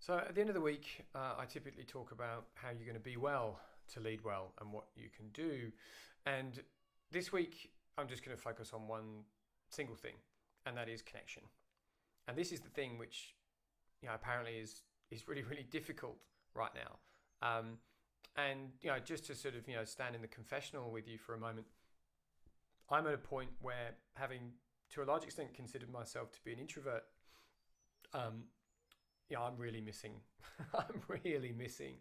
So at the end of the week, I typically talk about how you're going to be well to lead well and what you can do. And this week, I'm just going to focus on one single thing, and that is connection. And this is the thing which, apparently is really really difficult right now. And just to sort of stand in the confessional with you for a moment, I'm at a point where, having to a large extent considered myself to be an introvert, um, I'm really missing. I'm really missing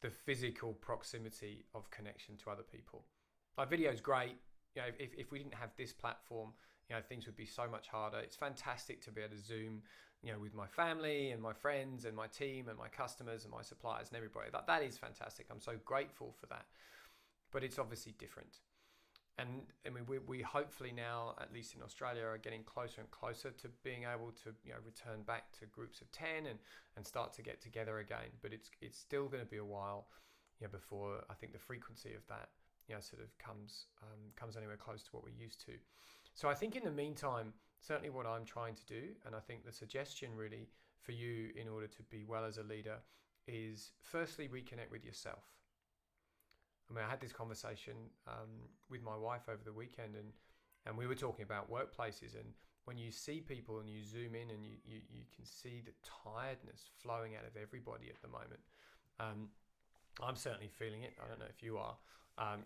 the physical proximity of connection to other people. My video is great. If we didn't have this platform, things would be so much harder. It's fantastic to be able to Zoom, with my family and my friends and my team and my customers and my suppliers and everybody. That is fantastic. I'm so grateful for that. But it's obviously different. And I mean, we hopefully now, at least in Australia, are getting closer and closer to being able to return back to groups of 10 and start to get together again. But it's still going to be a while before I think the frequency of that sort of comes anywhere close to what we're used to. So I think in the meantime, certainly what I'm trying to do, and I think the suggestion really for you in order to be well as a leader, is firstly reconnect with yourself. I mean, I had this conversation with my wife over the weekend, and we were talking about workplaces. And when you see people and you zoom in and you can see the tiredness flowing out of everybody at the moment, I'm certainly feeling it. I don't know if you are.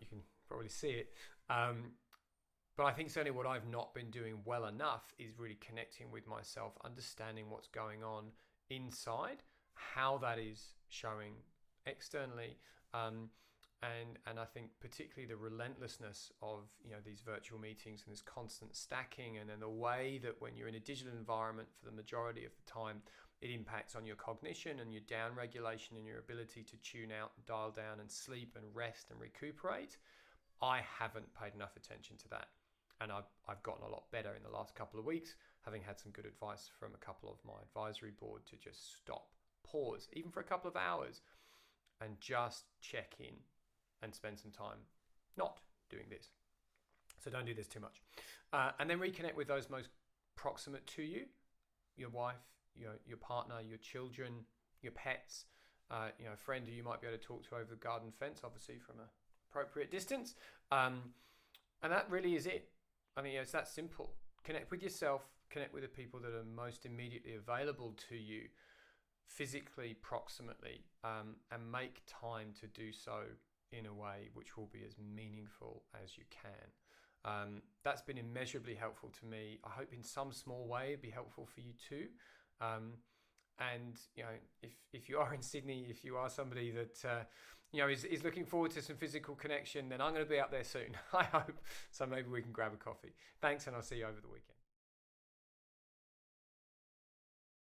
You can probably see it. But I think certainly what I've not been doing well enough is really connecting with myself, understanding what's going on inside, how that is showing externally. And I think particularly the relentlessness of these virtual meetings and this constant stacking, and then the way that when you're in a digital environment for the majority of the time, it impacts on your cognition and your down regulation and your ability to tune out, dial down and sleep and rest and recuperate. I haven't paid enough attention to that. And I've gotten a lot better in the last couple of weeks, having had some good advice from a couple of my advisory board to just stop, pause, even for a couple of hours, and just check in and spend some time not doing this. So don't do this too much. And then reconnect with those most proximate to you, your wife, your partner, your children, your pets, a friend who you might be able to talk to over the garden fence, obviously from an appropriate distance. And that really is it. I mean, it's that simple. Connect with yourself, connect with the people that are most immediately available to you, physically, proximately, and make time to do so in a way which will be as meaningful as you can. That's been immeasurably helpful to me. I hope in some small way it'd be helpful for you too. And if you are in Sydney, if you are somebody that is looking forward to some physical connection, then I'm going to be up there soon. I hope. So maybe we can grab a coffee. Thanks, and I'll see you over the weekend.